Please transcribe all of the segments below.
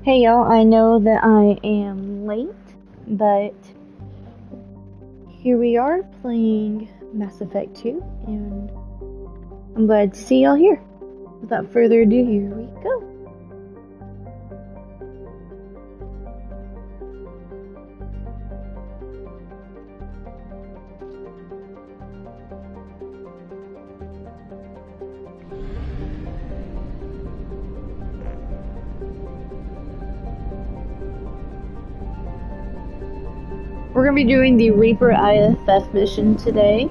Hey y'all, I know that I am late, but here we are playing Mass Effect 2, and I'm glad to see y'all here. Without further ado, here we go. We're going to be doing the Reaper IFF mission today.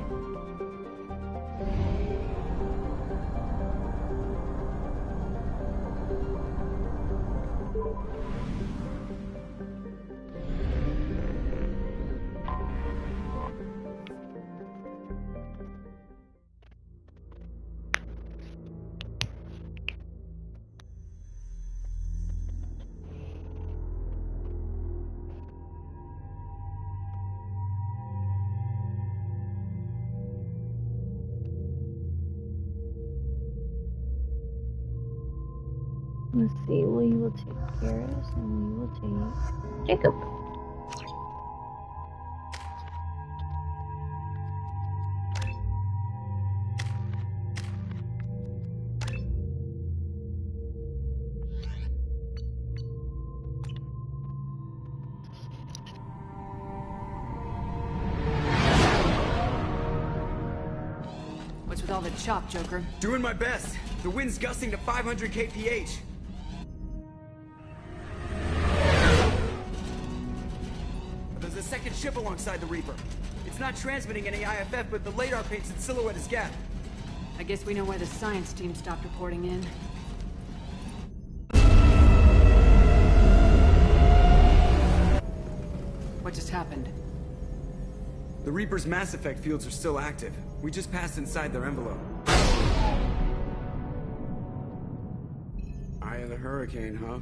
Let's see, we will take Garrus and we will take Jacob. What's with all the chop, Joker? Doing my best. The wind's gusting to 500 kph. There's a second ship alongside the Reaper. It's not transmitting any IFF, but the radar paints its silhouette as Gap. I guess we know why the science team stopped reporting in. What just happened? The Reaper's Mass Effect fields are still active. We just passed inside their envelope. Eye of the hurricane, huh?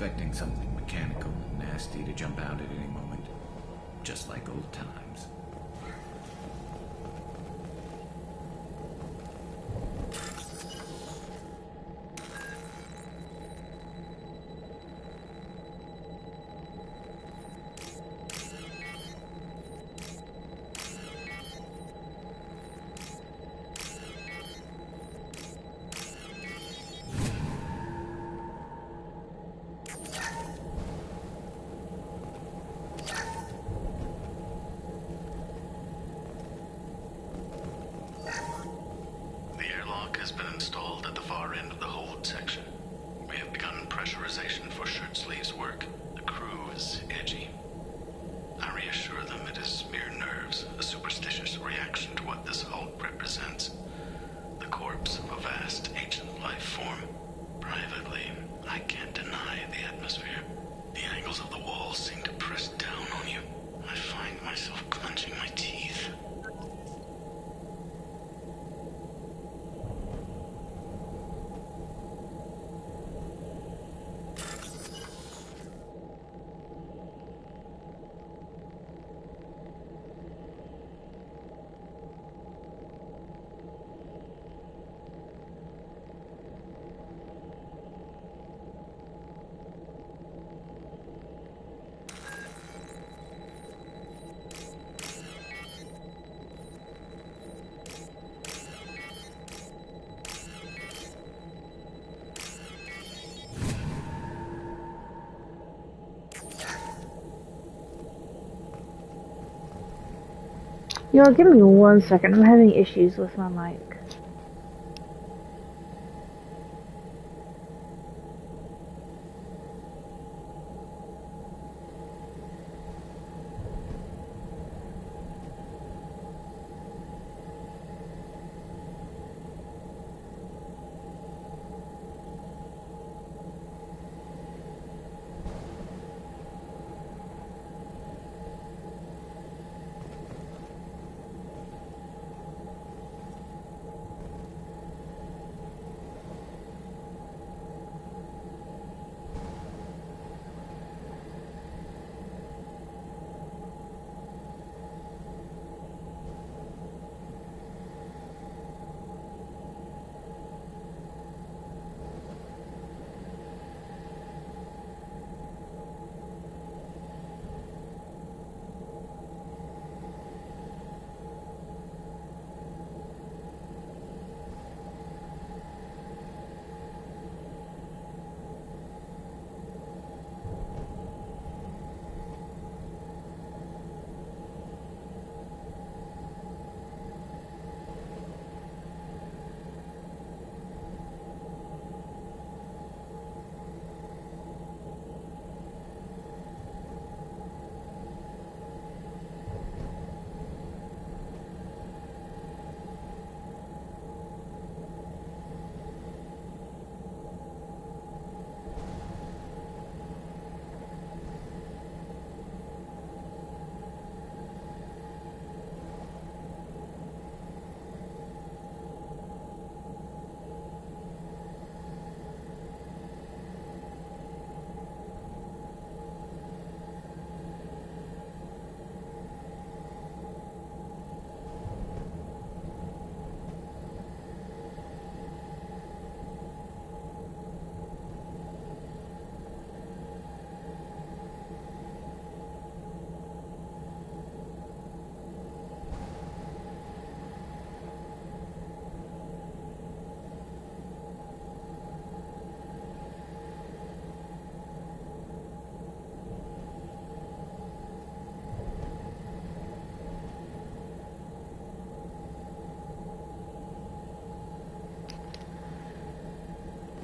expecting something mechanical and nasty to jump out at any moment. Just like old times. Has been installed at the far end of the hold section. We have begun pressurization for shirt sleeves work. The crew is edgy. I reassure them it is mere nerves, a superstitious reaction to what this hold represents. The corpse of a vast ancient life form. Privately, I can't deny the atmosphere. The angles of the walls seem to press down on you. I find myself clenching my teeth. Y'all, give me 1 second. I'm having issues with my mic.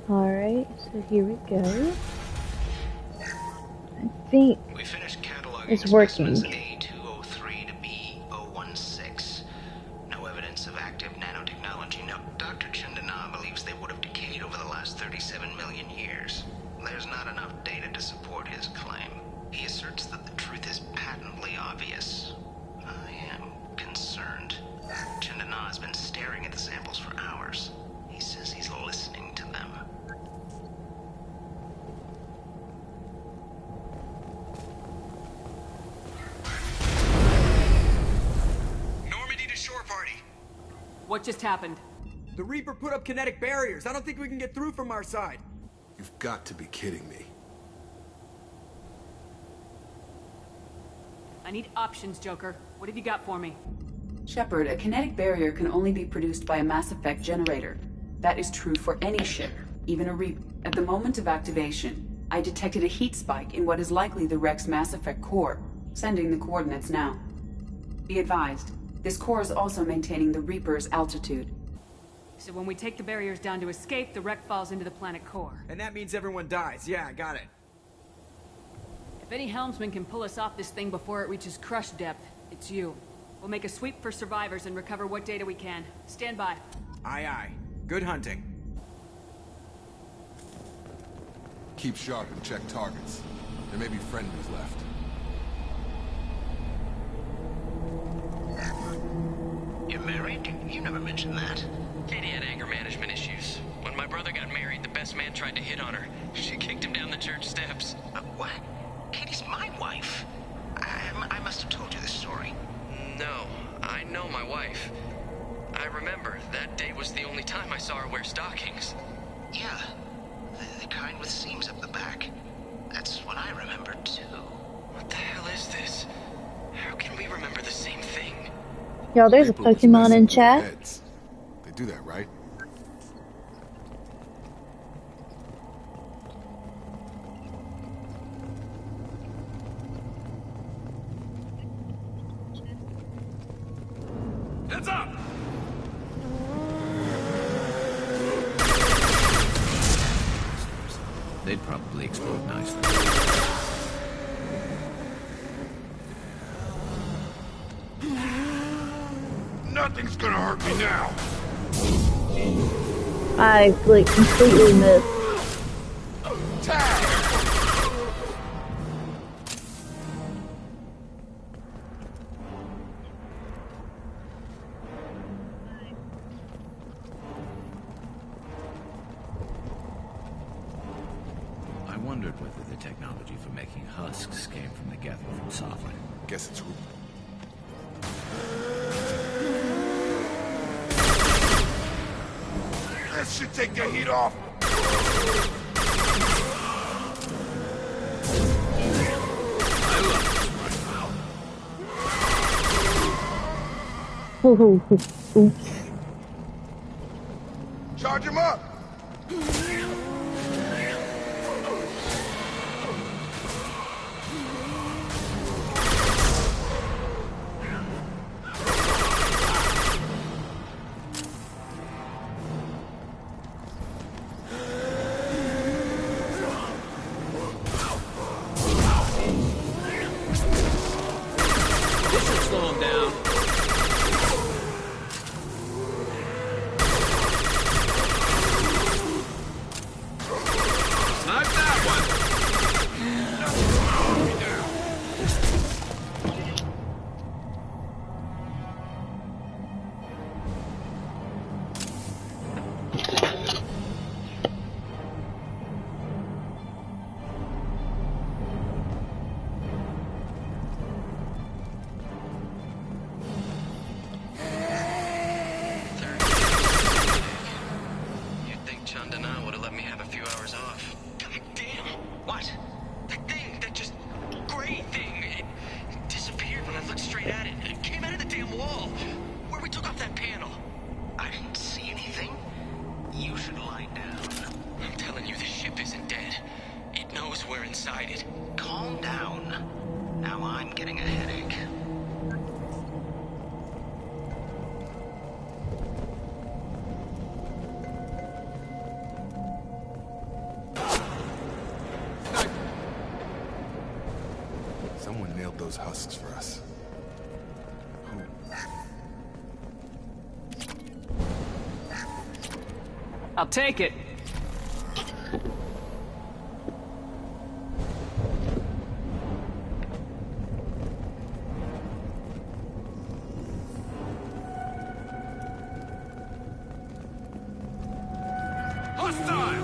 Alright, so here we go. I think We finished cataloging it's working. specimens A203 to B016. No evidence of active nanotechnology. Now, Dr. Chandana believes they would have decayed over the last 37 million years. There's not enough data to support his claim. He asserts that the truth is patently obvious. I am concerned. Chandana has been staring at the samples for hours. He says he's listening to them. What just happened? The Reaper put up kinetic barriers. I don't think we can get through from our side. You've got to be kidding me. I need options, Joker. What have you got for me? Shepard, a kinetic barrier can only be produced by a Mass Effect generator. That is true for any ship, even a Reaper. At the moment of activation, I detected a heat spike in what is likely the Rex Mass Effect core, sending the coordinates now. Be advised, this core is also maintaining the Reaper's altitude. So when we take the barriers down to escape, the wreck falls into the planet core. And that means everyone dies. Yeah, I got it. If any helmsman can pull us off this thing before it reaches crush depth, it's you. We'll make a sweep for survivors and recover what data we can. Stand by. Aye, aye. Good hunting. Keep sharp and check targets. There may be friendlies left. You're married? You never mentioned that. Katie had anger management issues. When my brother got married, the best man tried to hit on her. She kicked him down the church steps. What? Katie's my wife. I must have told you this story. No, I know my wife. I remember, that day was the only time I saw her wear stockings. Yeah, the kind with seams up the back. That's what I remember, too. What the hell is this? How can we remember the same thing? Yo, there's a People was Pokemon messing in with their chat. heads. They do that, right? Heads up! They'd probably explode nicely. Nothing's gonna hurt me now. I like completely missed. I wondered whether the technology for making husks came from the gather from software. Guess it's Reaper. That should take the heat off. Oops. Charge him up. This should slow him down. Snipe that one! You'd think Chandana would have let me have a few hours off. God damn! What? That thing, that just gray thing, it disappeared when I looked straight at it. It came out of the damn wall, where we took off that panel. I didn't see anything. You should lie down. I'm telling you, this ship isn't dead. It knows we're inside it. Calm down. Now I'm getting a headache. Someone nailed those husks for us. Who? I'll take it. Hostile!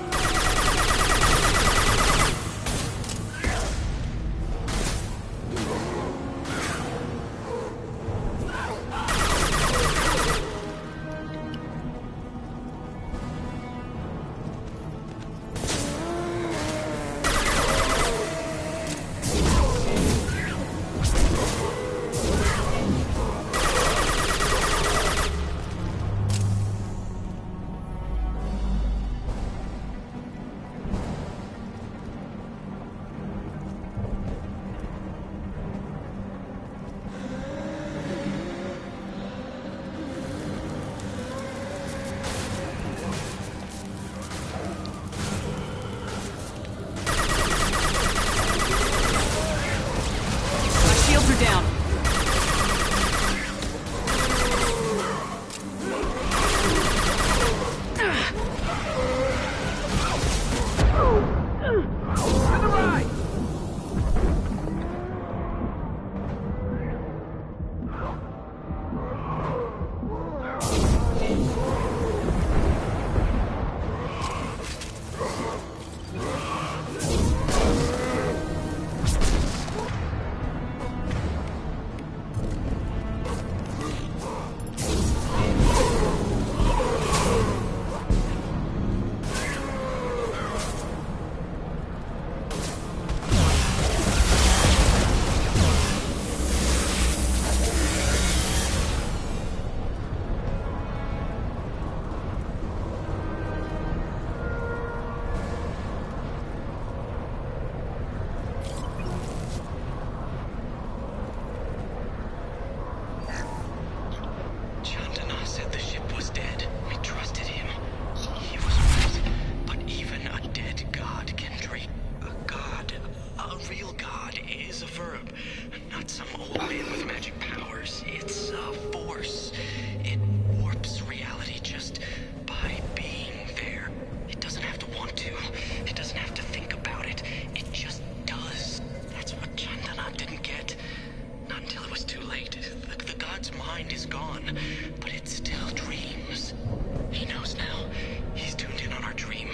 are down. Chandana said the ship was dead. We trusted him. He was right. But even a dead god can dream. A god, a real god, is a verb. Not some old man with magic powers. It's a force. It warps reality just by being there. It doesn't have to want to. It doesn't have to think about it. It just does. That's what Chandana didn't get. Not until it was too late. The god's mind is gone, but it still dreams. He knows now. He's tuned in on our dream.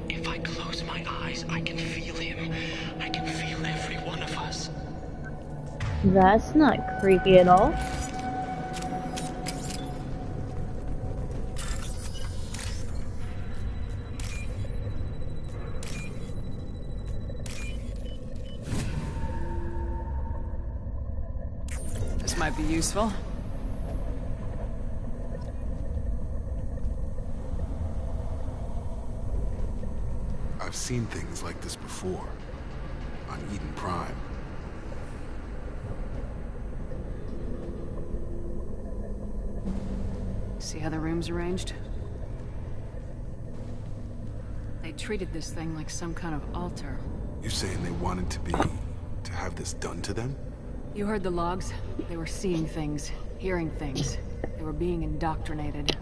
If I close my eyes, I can feel him. I can feel every one of us. That's not creepy at all. This might be useful. I've seen things like this before. On Eden Prime. See how the room's arranged? They treated this thing like some kind of altar. You saying they wanted to have this done to them? You heard the logs? They were seeing things, hearing things. They were being indoctrinated.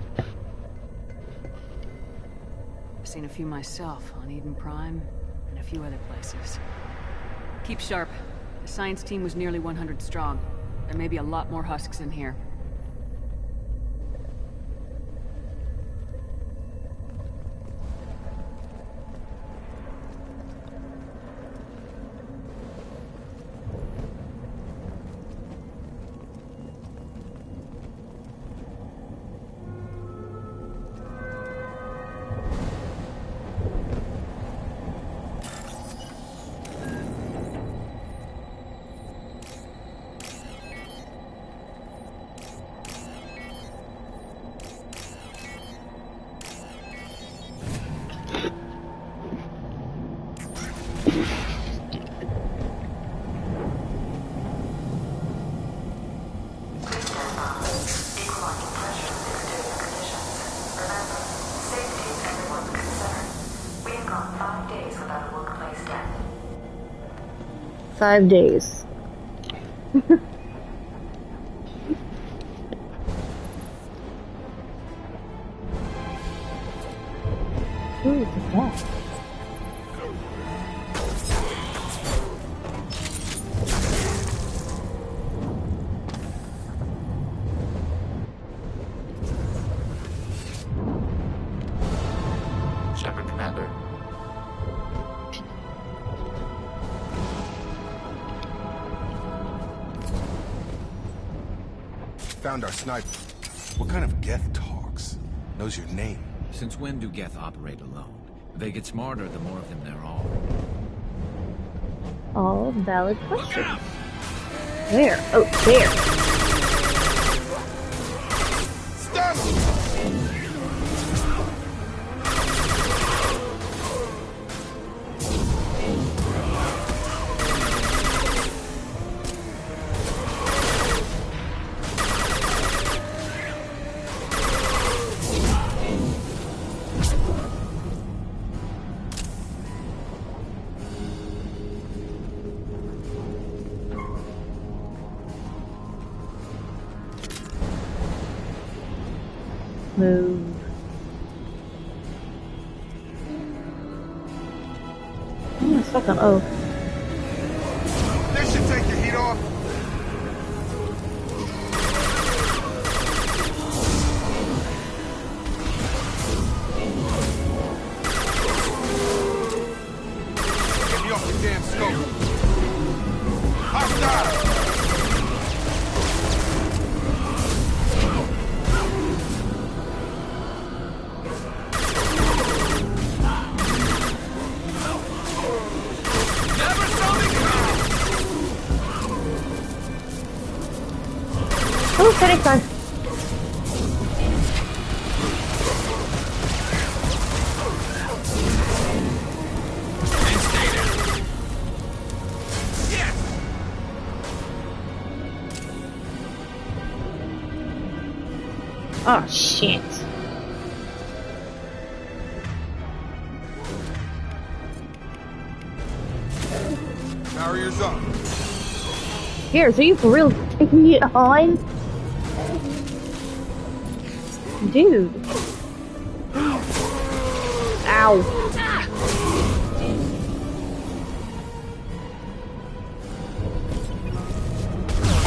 I've seen a few myself on Eden Prime and a few other places. Keep sharp. The science team was nearly 100 strong. There may be a lot more husks in here. gone 5 days without a workplace death. 5 days. Ooh, what's that? Shepard, Commander. Found our sniper. What kind of Geth talks? Knows your name. Since when do Geth operate alone? They get smarter the more of them there are. All valid questions. Where? Oh, there. Move. I'm stuck on O. This should take the heat off. Get me off the damn scope. Hostile! Oh, credit card. Oh, shit. Barriers up. Here, so you for real taking it on? Dude. Ow.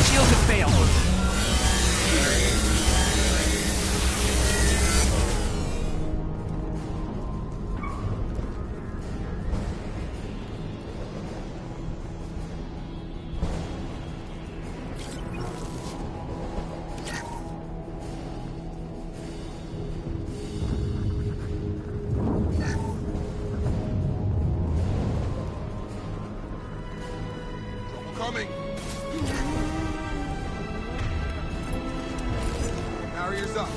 Shields have failed. Coming. Barriers up.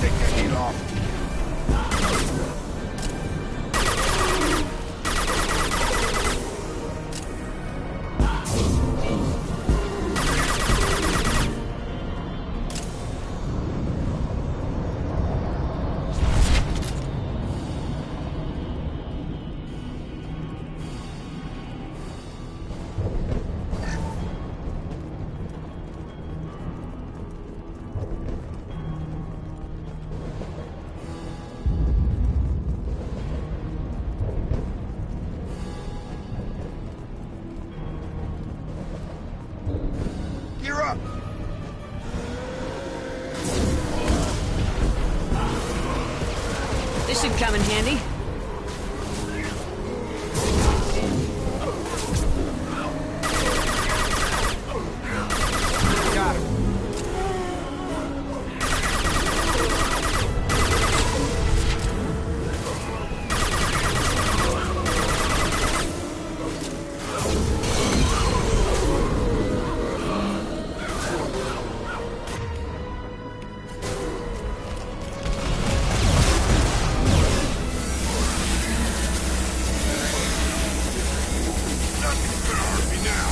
Take the heat off. Gear up! This should come in handy. Got it. Nothing's gonna hurt me now.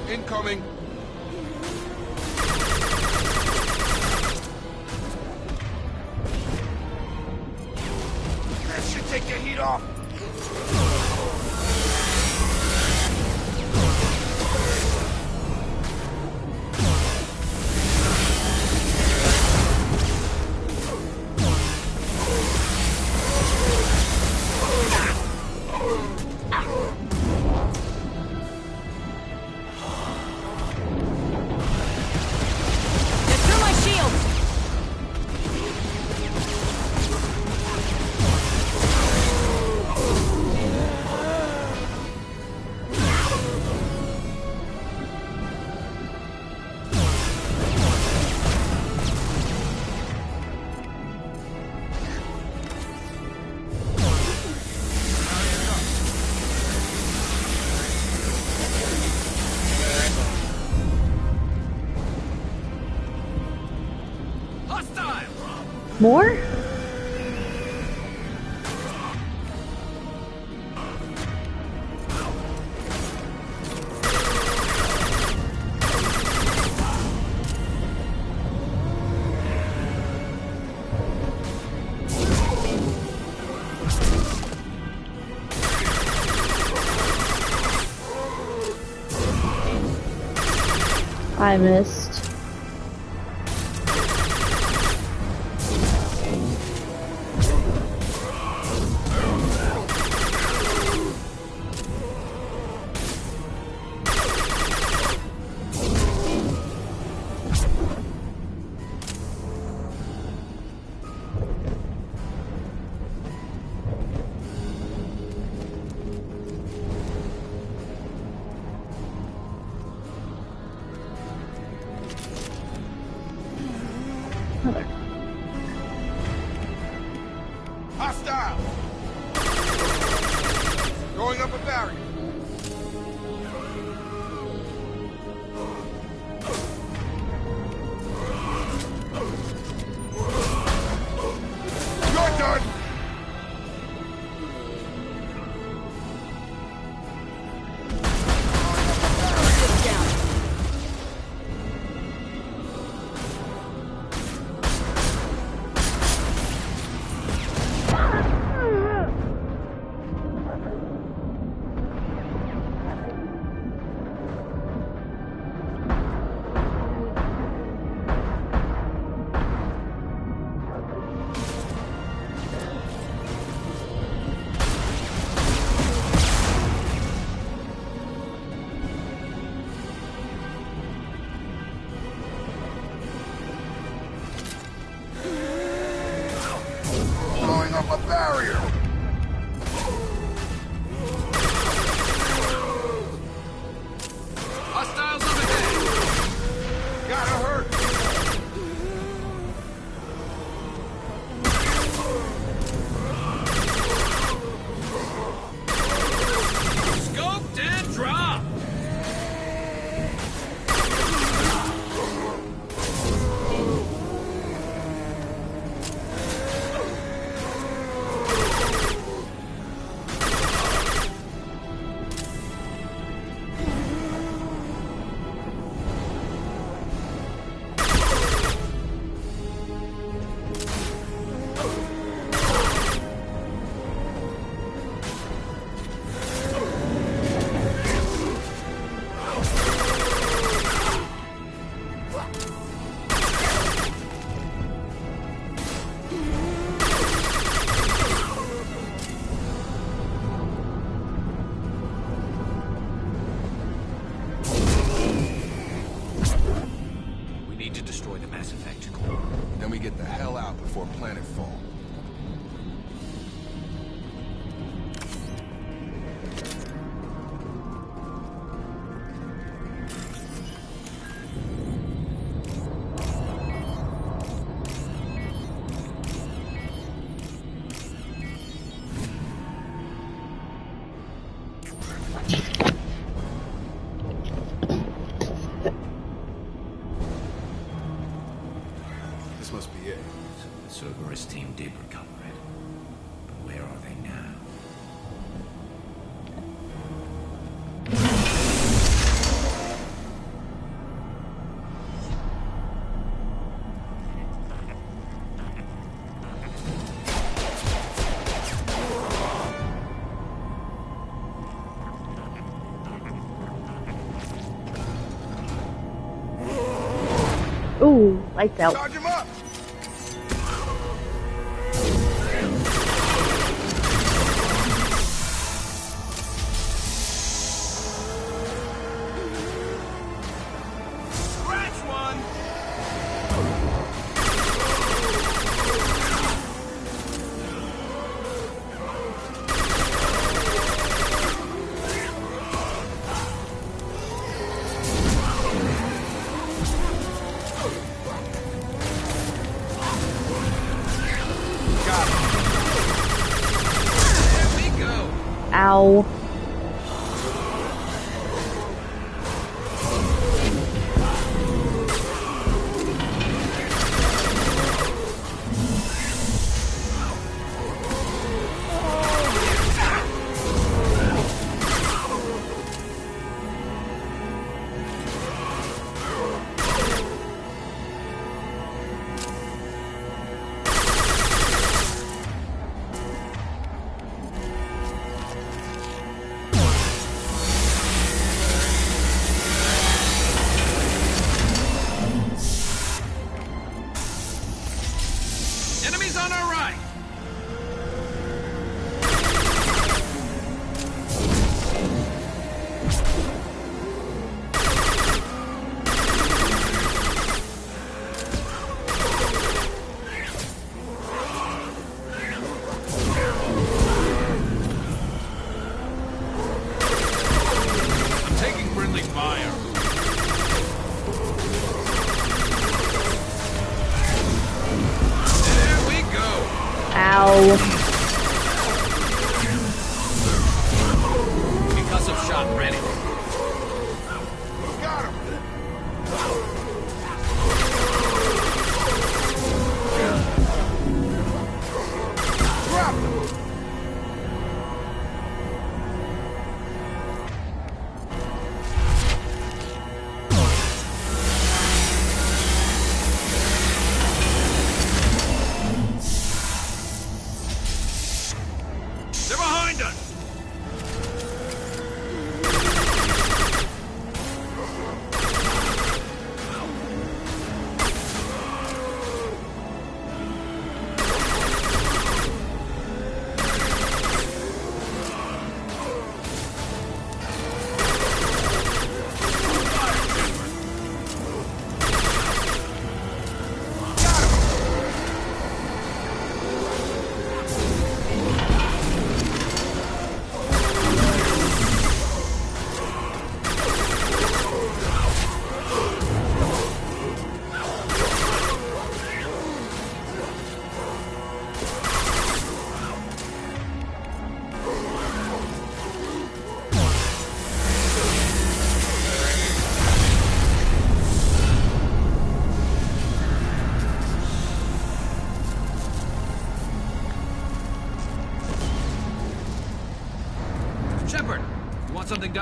Incoming. That should take the heat off. More? I missed. Hostile! Going up a barrier. You're done! Blowing up a barrier! Hostiles up ahead! Gotta hurt! Scoped and dropped! We need to destroy the Mass Effect core. Then we get the hell out before planetfall. This must be it. So the Cerberus team did recover it. But where are they now? Ooh, lights out. Charge him up! Scratch one! Ow.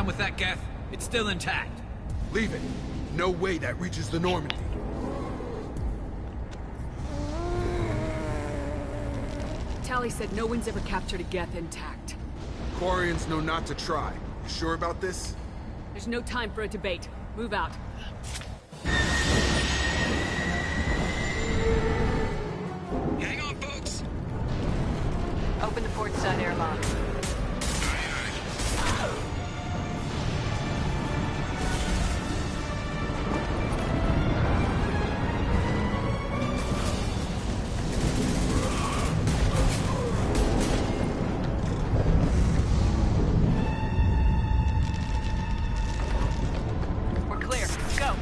done with that, Geth? It's still intact. Leave it. No way that reaches the Normandy. Tally said no one's ever captured a Geth intact. Quarians know not to try. You sure about this? There's no time for a debate. Move out. Hang on, folks! Open the port side airlock. We're clear. Go.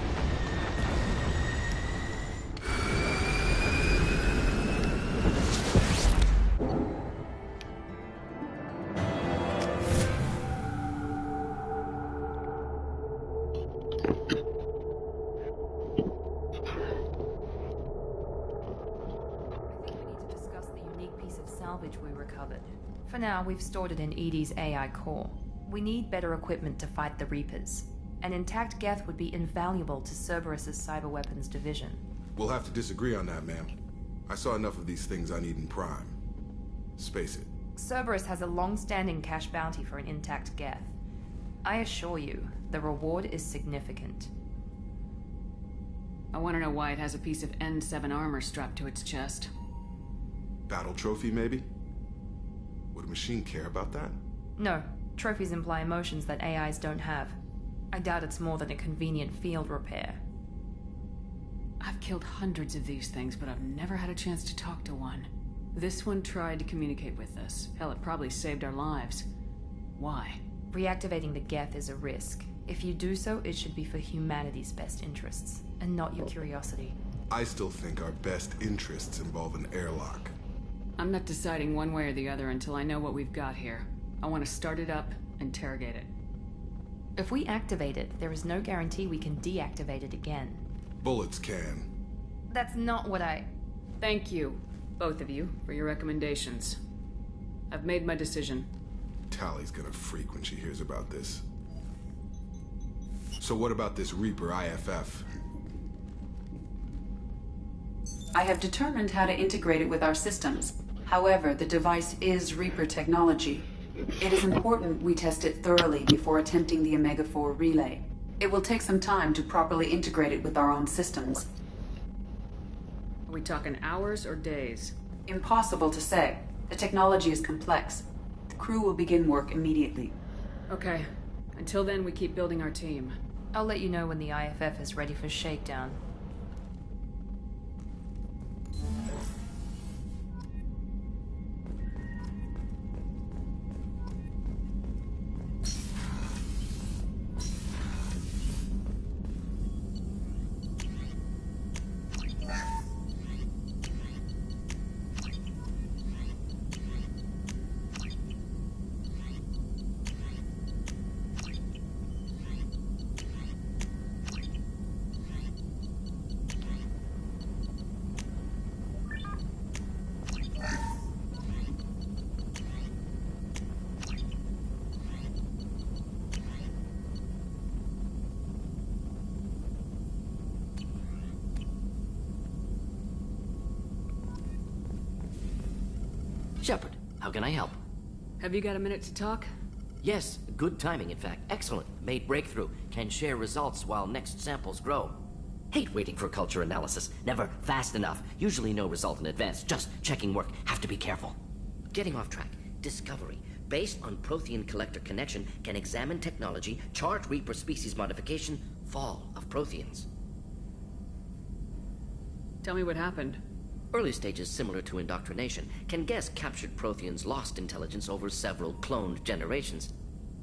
Discuss the unique piece of salvage we recovered. For now, we've stored it in Edie's AI core. We need better equipment to fight the Reapers. An intact Geth would be invaluable to Cerberus's cyber weapons division. We'll have to disagree on that, ma'am. I saw enough of these things on Eden Prime. Space it. Cerberus has a long-standing cash bounty for an intact Geth. I assure you, the reward is significant. I want to know why it has a piece of N7 armor strapped to its chest. Battle trophy, maybe? Would a machine care about that? No, trophies imply emotions that AIs don't have. I doubt it's more than a convenient field repair. I've killed hundreds of these things, but I've never had a chance to talk to one. This one tried to communicate with us. Hell, it probably saved our lives. Why? Reactivating the Geth is a risk. If you do so, it should be for humanity's best interests, and not your curiosity. I still think our best interests involve an airlock. I'm not deciding one way or the other until I know what we've got here. I want to start it up, interrogate it. If we activate it, there is no guarantee we can deactivate it again. Bullets can. That's not what I... Thank you, both of you, for your recommendations. I've made my decision. Tally's gonna freak when she hears about this. So what about this Reaper IFF? I have determined how to integrate it with our systems. However, the device is Reaper technology. It is important we test it thoroughly before attempting the Omega-4 relay. It will take some time to properly integrate it with our own systems. Are we talking hours or days? Impossible to say. The technology is complex. The crew will begin work immediately. Okay. Until then, we keep building our team. I'll let you know when the IFF is ready for shakedown. Shepard, how can I help? Have you got a minute to talk? Yes, good timing, in fact. Excellent. Made breakthrough. Can share results while next samples grow. Hate waiting for culture analysis. Never fast enough. Usually no result in advance. Just checking work. Have to be careful. Getting off track. Discovery. Based on Prothean collector connection, can examine technology, chart Reaper species modification, fall of Protheans. Tell me what happened. Early stages similar to indoctrination. Can guess captured Protheans lost intelligence over several cloned generations.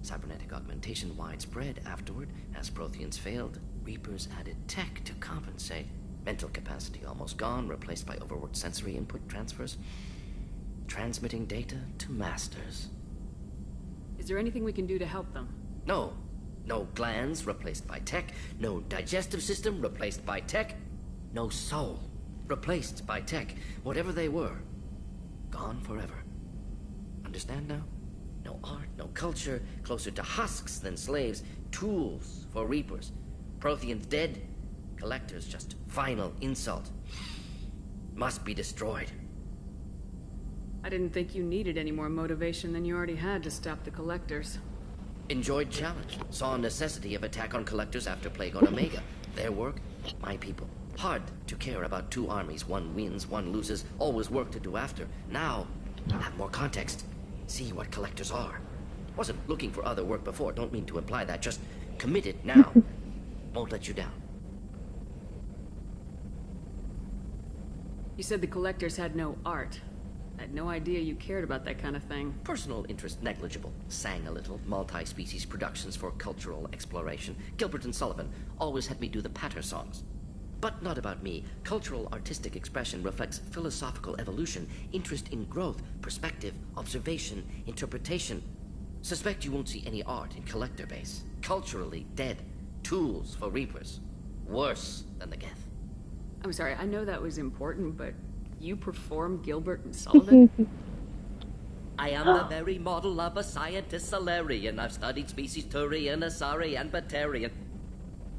Cybernetic augmentation widespread afterward. As Protheans failed, Reapers added tech to compensate. Mental capacity almost gone, replaced by overworked sensory input transfers. Transmitting data to masters. Is there anything we can do to help them? No. No glands replaced by tech. No digestive system replaced by tech. No soul replaced by tech. Whatever they were, gone forever. Understand now? No art, no culture, closer to husks than slaves, tools for reapers. Protheans dead, collectors just final insult. Must be destroyed. I didn't think you needed any more motivation than you already had to stop the collectors. Enjoyed challenge. Saw necessity of attack on collectors after Plague on Omega. Their work, my people. Hard to care about two armies. One wins, one loses. Always work to do after. Now, have more context. See what collectors are. Wasn't looking for other work before. Don't mean to imply that. Just committed now. Won't let you down. You said the collectors had no art. I had no idea you cared about that kind of thing. Personal interest negligible. Sang a little. Multi-species productions for cultural exploration. Gilbert and Sullivan always had me do the patter songs. But not about me. Cultural artistic expression reflects philosophical evolution, interest in growth, perspective, observation, interpretation. Suspect you won't see any art in collector base. Culturally dead. Tools for reapers. Worse than the Geth. I'm sorry, I know that was important, but you perform Gilbert and Sullivan? I am the very model of a scientist Solarian. I've studied species Turian, Asari, and Batarian.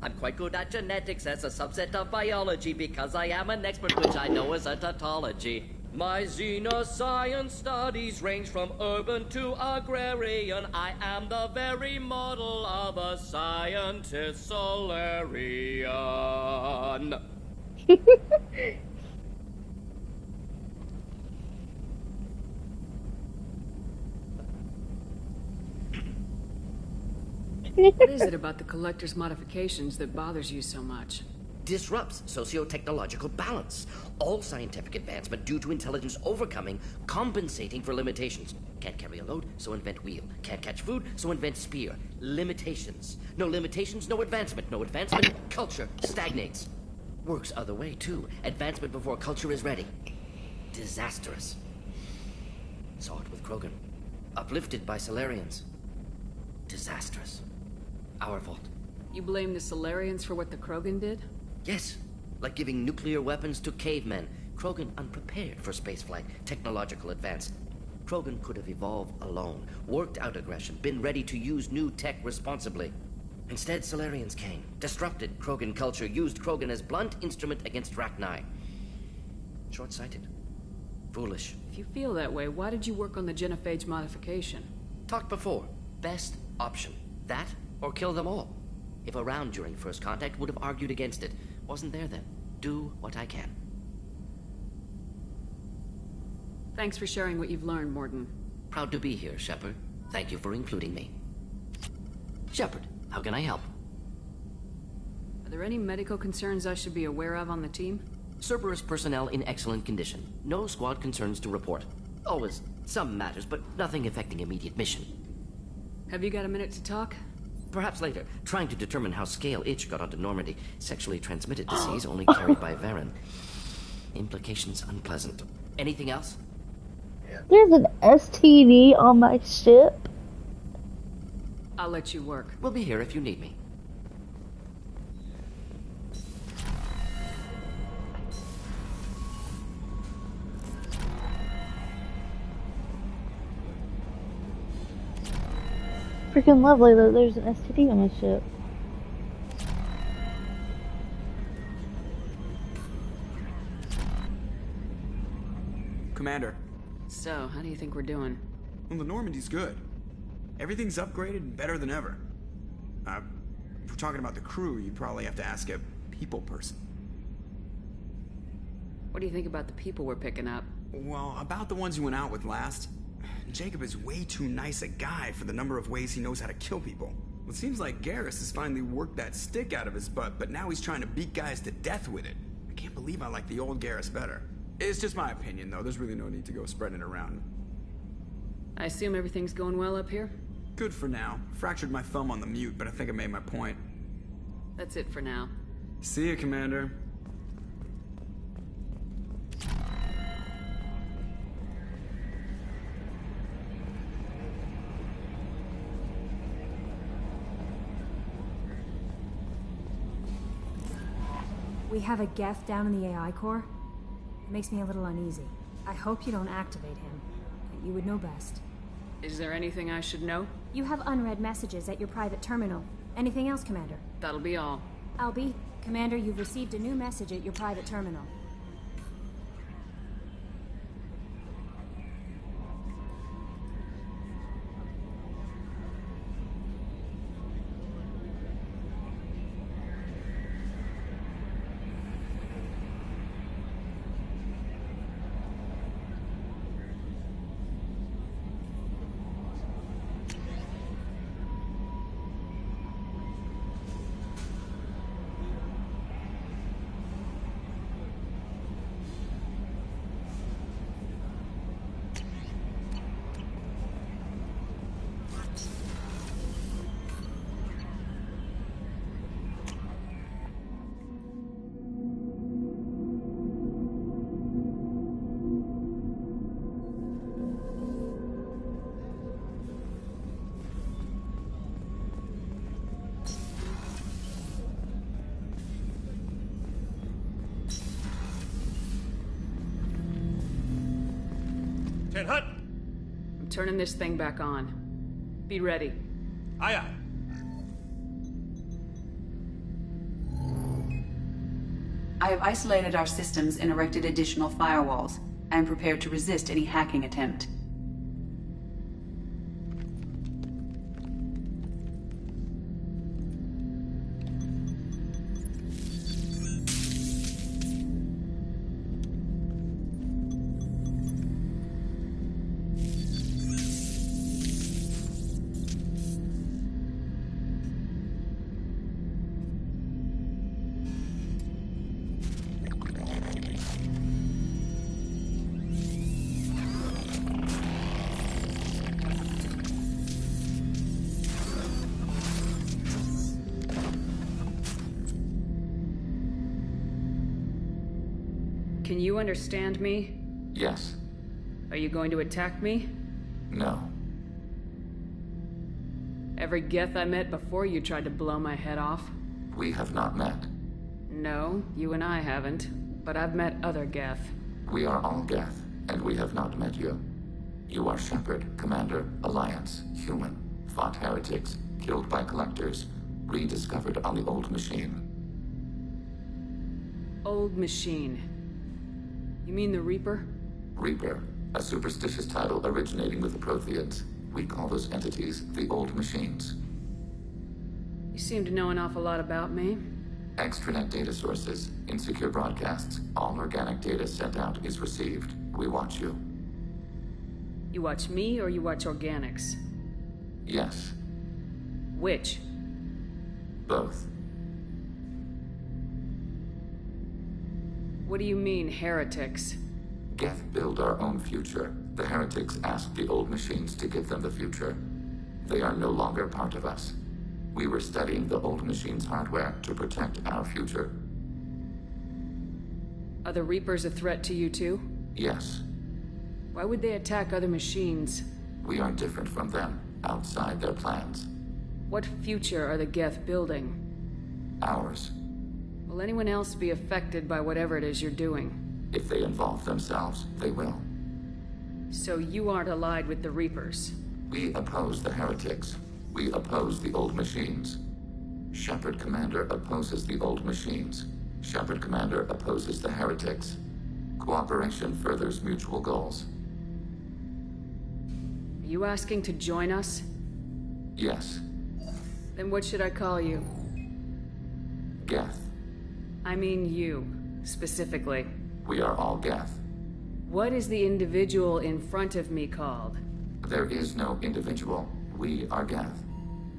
I'm quite good at genetics as a subset of biology because I am an expert, which I know is a tautology. My xenoscience studies range from urban to agrarian. I am the very model of a scientist Solarian. What is it about the collector's modifications that bothers you so much? Disrupts socio-technological balance. All scientific advancement due to intelligence overcoming, compensating for limitations. Can't carry a load, so invent wheel. Can't catch food, so invent spear. Limitations. No limitations, no advancement. No advancement, culture stagnates. Works other way, too. Advancement before culture is ready. Disastrous. Saw it with Krogan. Uplifted by Solarians. Disastrous. Our fault. You blame the Solarians for what the Krogan did? Yes. Like giving nuclear weapons to cavemen. Krogan unprepared for spaceflight, technological advance. Krogan could have evolved alone, worked out aggression, been ready to use new tech responsibly. Instead, Solarians came, disrupted Krogan culture, used Krogan as blunt instrument against Rachni. Short-sighted. Foolish. If you feel that way, why did you work on the genophage modification? Talked before. Best option. That, or kill them all. If around during first contact, would have argued against it. Wasn't there then. Do what I can. Thanks for sharing what you've learned, Mordin. Proud to be here, Shepard. Thank you for including me. Shepard, how can I help? Are there any medical concerns I should be aware of on the team? Cerberus personnel in excellent condition. No squad concerns to report. Always some matters, but nothing affecting immediate mission. Have you got a minute to talk? Perhaps later. Trying to determine how Scale Itch got onto Normandy. Sexually transmitted disease only carried by Varen. Implications unpleasant. Anything else? There's an STD on my ship. I'll let you work. We'll be here if you need me. Freaking lovely that there's an STD on my ship. Commander. So, how do you think we're doing? Well, the Normandy's good. Everything's upgraded and better than ever. If we're talking about the crew, you'd probably have to ask a people person. What do you think about the people we're picking up? Well, about the ones you went out with last. Jacob is way too nice a guy for the number of ways he knows how to kill people. Well, it seems like Garrus has finally worked that stick out of his butt, but now he's trying to beat guys to death with it. I can't believe I like the old Garrus better. It's just my opinion, though. There's really no need to go spreading it around. I assume everything's going well up here? Good for now. Fractured my thumb on the mute, but I think I made my point. That's it for now. See ya, Commander. We have a Geth down in the AI core. It makes me a little uneasy. I hope you don't activate him, but you would know best. Is there anything I should know? You have unread messages at your private terminal. Anything else, Commander? That'll be all. Albie, Commander, you've received a new message at your private terminal. Hut! I'm turning this thing back on. Be ready. Aye, aye. I have isolated our systems and erected additional firewalls. I am prepared to resist any hacking attempt. Can you understand me? Yes. Are you going to attack me? No. Every Geth I met before you tried to blow my head off. We have not met. No, you and I haven't. But I've met other Geth. We are all Geth, and we have not met you. You are Shepard, Commander, Alliance, human, fought heretics, killed by collectors, rediscovered on the Old Machine. Old Machine. You mean the Reaper? Reaper, a superstitious title originating with the Protheans. We call those entities the Old Machines. You seem to know an awful lot about me. Extranet data sources, insecure broadcasts, all organic data sent out is received. We watch you. You watch me or you watch organics? Yes. Which? Both. What do you mean, heretics? Geth build our own future. The heretics asked the Old Machines to give them the future. They are no longer part of us. We were studying the Old Machines' hardware to protect our future. Are the Reapers a threat to you too? Yes. Why would they attack other machines? We are different from them, outside their plans. What future are the Geth building? Ours. Will anyone else be affected by whatever it is you're doing? If they involve themselves, they will. So you aren't allied with the Reapers? We oppose the heretics. We oppose the Old Machines. Shepard Commander opposes the Old Machines. Shepard Commander opposes the heretics. Cooperation furthers mutual goals. Are you asking to join us? Yes. Then what should I call you? Geth. I mean you, specifically. We are all Geth. What is the individual in front of me called? There is no individual. We are Geth.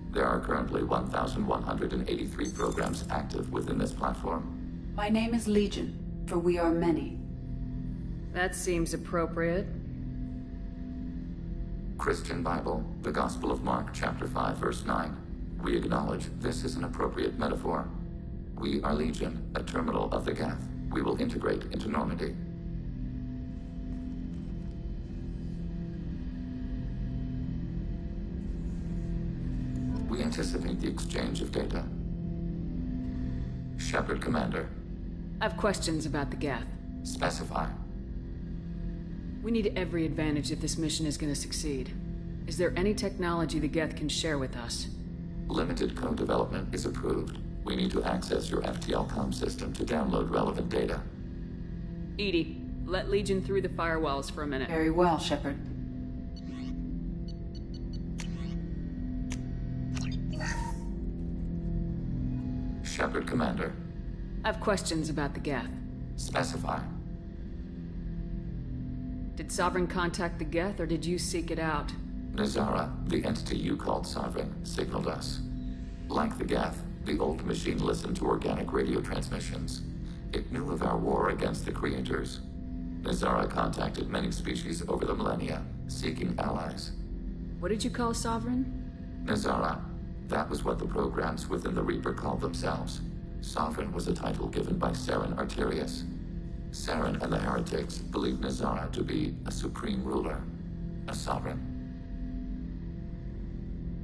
There are currently 1,183 programs active within this platform. My name is Legion, for we are many. That seems appropriate. Christian Bible, the Gospel of Mark, chapter 5, verse 9. We acknowledge this is an appropriate metaphor. We are Legion, a terminal of the Geth. We will integrate into Normandy. We anticipate the exchange of data. Shepard Commander. I've questions about the Geth. Specify. We need every advantage if this mission is going to succeed. Is there any technology the Geth can share with us? Limited co-development is approved. We need to access your FTL comm system to download relevant data. EDI, let Legion through the firewalls for a minute. Very well, Shepard. Shepard, Commander. I have questions about the Geth. Specify. Did Sovereign contact the Geth, or did you seek it out? Nazara, the entity you called Sovereign, signaled us. Like the Geth, the old machine listened to organic radio transmissions. It knew of our war against the Creators. Nazara contacted many species over the millennia, seeking allies. What did you call Sovereign? Nazara. That was what the programs within the Reaper called themselves. Sovereign was a title given by Saren Arterius. Saren and the Heretics believed Nazara to be a supreme ruler, a sovereign.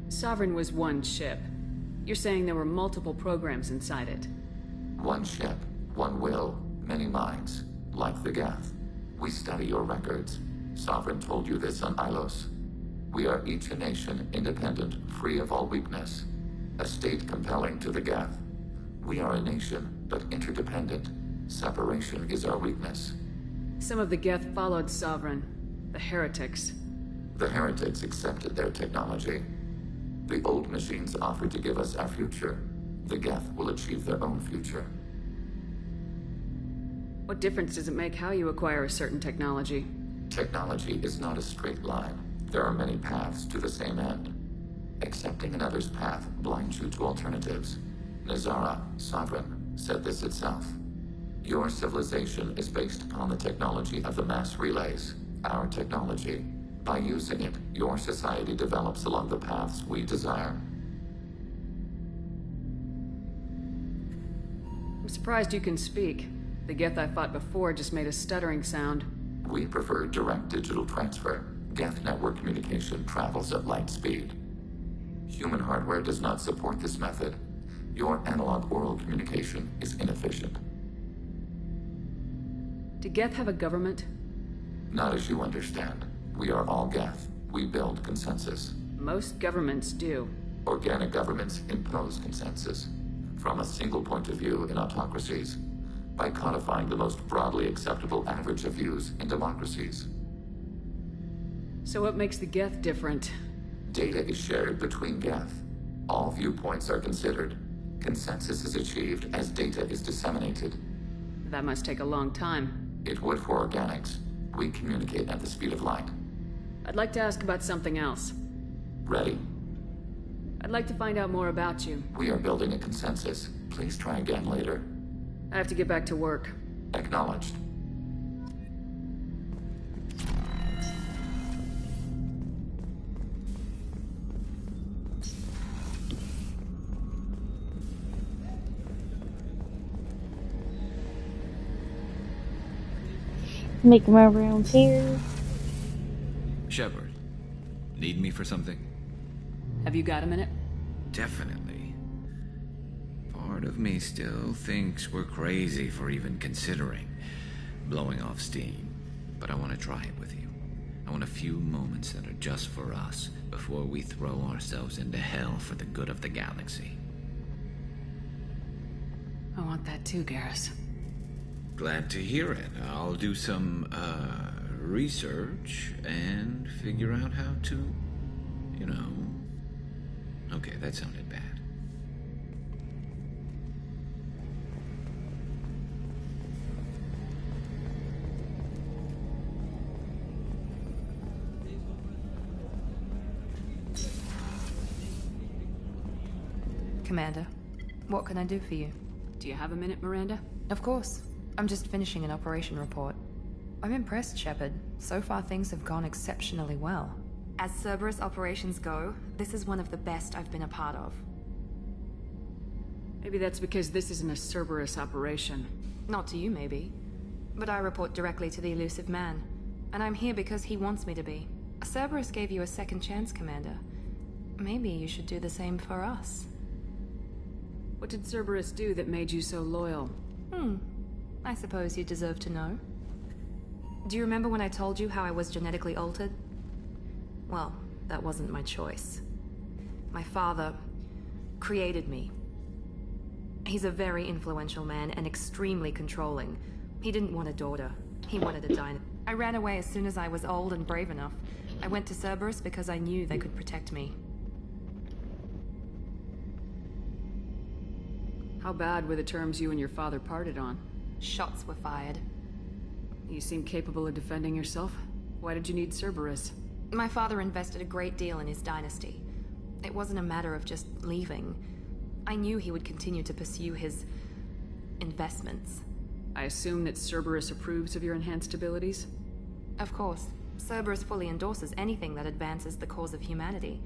Sovereign was one ship. You're saying there were multiple programs inside it. One ship, one will, many minds, like the Geth. We study your records. Sovereign told you this on Ilos. We are each a nation, independent, free of all weakness. A state compelling to the Geth. We are a nation, but interdependent. Separation is our weakness. Some of the Geth followed Sovereign. The Heretics. The Heretics accepted their technology. The old machines offered to give us our future. The Geth will achieve their own future. What difference does it make how you acquire a certain technology? Technology is not a straight line. There are many paths to the same end. Accepting another's path blinds you to alternatives. Nazara, Sovereign, said this itself. Your civilization is based upon the technology of the mass relays, our technology. By using it, your society develops along the paths we desire. I'm surprised you can speak. The Geth I fought before just made a stuttering sound. We prefer direct digital transfer. Geth network communication travels at light speed. Human hardware does not support this method. Your analog oral communication is inefficient. Do Geth have a government? Not as you understand. We are all Geth. We build consensus. Most governments do. Organic governments impose consensus. From a single point of view in autocracies. By codifying the most broadly acceptable average of views in democracies. So what makes the Geth different? Data is shared between Geth. All viewpoints are considered. Consensus is achieved as data is disseminated. That must take a long time. It would for organics. We communicate at the speed of light. I'd like to ask about something else. Ready? I'd like to find out more about you. We are building a consensus. Please try again later. I have to get back to work. Acknowledged. Make my rounds here. Shepard, need me for something? Have you got a minute? Definitely. Part of me still thinks we're crazy for even considering blowing off steam, but I want to try it with you. I want a few moments that are just for us before we throw ourselves into hell for the good of the galaxy. I want that too, Garrus. Glad to hear it. I'll do some, research and figure out how to, Okay, that sounded bad. Commander, what can I do for you? Do you have a minute, Miranda? Of course. I'm just finishing an operation report. I'm impressed, Shepard. So far things have gone exceptionally well. As Cerberus operations go, this is one of the best I've been a part of. Maybe that's because this isn't a Cerberus operation. Not to you, maybe. But I report directly to the elusive man. And I'm here because he wants me to be. Cerberus gave you a second chance, Commander. Maybe you should do the same for us. What did Cerberus do that made you so loyal? I suppose you deserve to know. Do you remember when I told you how I was genetically altered? Well, that wasn't my choice. My father created me. He's a very influential man and extremely controlling. He didn't want a daughter. He wanted a dynasty. I ran away as soon as I was old and brave enough. I went to Cerberus because I knew they could protect me. How bad were the terms you and your father parted on? Shots were fired. You seem capable of defending yourself. Why did you need Cerberus? My father invested a great deal in his dynasty. It wasn't a matter of just leaving. I knew he would continue to pursue his investments. I assume that Cerberus approves of your enhanced abilities? Of course. Cerberus fully endorses anything that advances the cause of humanity.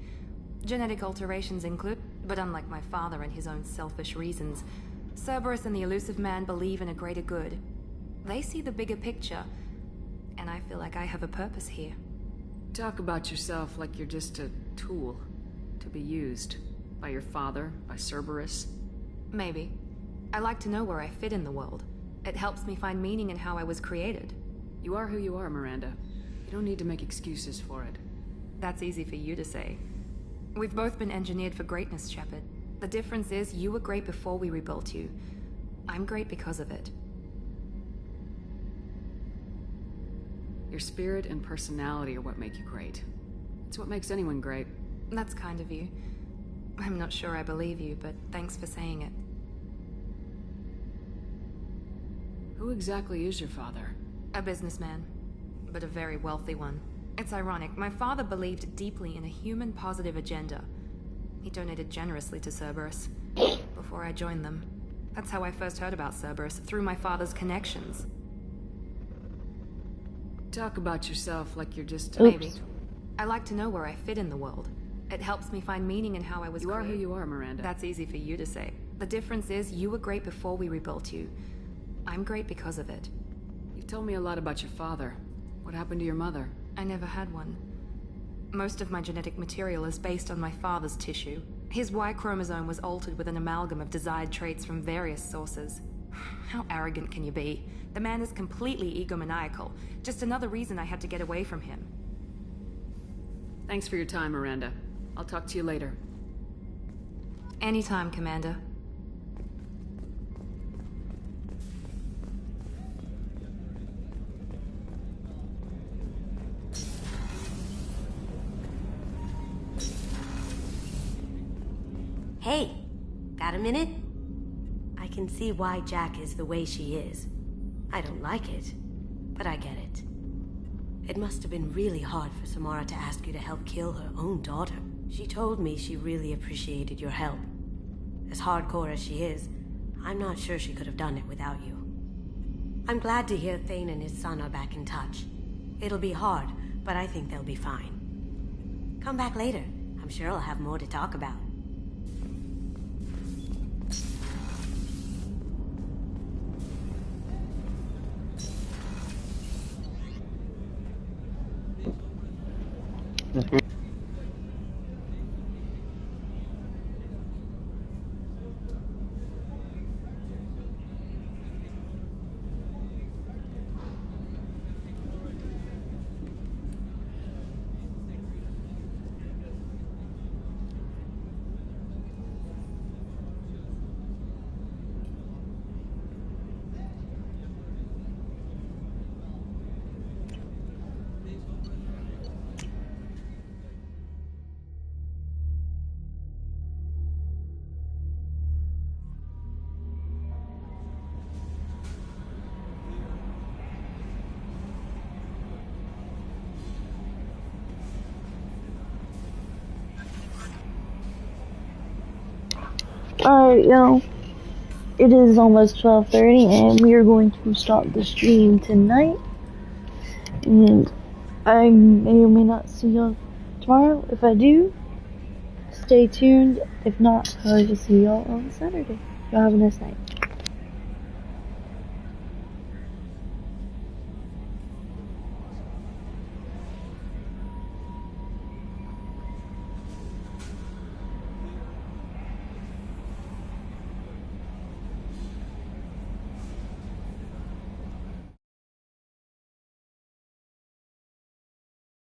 Genetic alterations include, but unlike my father and his own selfish reasons, Cerberus and the Elusive Man believe in a greater good. They see the bigger picture, and I feel like I have a purpose here. Talk about yourself like you're just a tool to be used by your father, by Cerberus. Maybe. I like to know where I fit in the world. It helps me find meaning in how I was created. You are who you are, Miranda. You don't need to make excuses for it. That's easy for you to say. We've both been engineered for greatness, Shepard. The difference is you were great before we rebuilt you. I'm great because of it. Your spirit and personality are what make you great. It's what makes anyone great. That's kind of you. I'm not sure I believe you, but thanks for saying it. Who exactly is your father? A businessman, but a very wealthy one. It's ironic. My father believed deeply in a human-positive agenda. He donated generously to Cerberus before I joined them. That's how I first heard about Cerberus, through my father's connections. Talk about yourself like you're just... Maybe. I like to know where I fit in the world. It helps me find meaning in how I was created. You are who you are, Miranda. That's easy for you to say. The difference is you were great before we rebuilt you. I'm great because of it. You've told me a lot about your father. What happened to your mother? I never had one. Most of my genetic material is based on my father's tissue. His Y chromosome was altered with an amalgam of desired traits from various sources. How arrogant can you be? The man is completely egomaniacal. Just another reason I had to get away from him. Thanks for your time, Miranda. I'll talk to you later. Anytime, Commander. Hey, got a minute? I can see why Jack is the way she is. I don't like it, but I get it. It must have been really hard for Samara to ask you to help kill her own daughter. She told me she really appreciated your help. As hardcore as she is, I'm not sure she could have done it without you. I'm glad to hear Thane and his son are back in touch. It'll be hard, but I think they'll be fine. Come back later. I'm sure I'll have more to talk about. Alright, yo. It is almost 12:30 and we are going to stop the stream tonight. And I may or may not see y'all tomorrow. If I do, stay tuned. If not, I will see y'all on Saturday. Y'all have a nice night.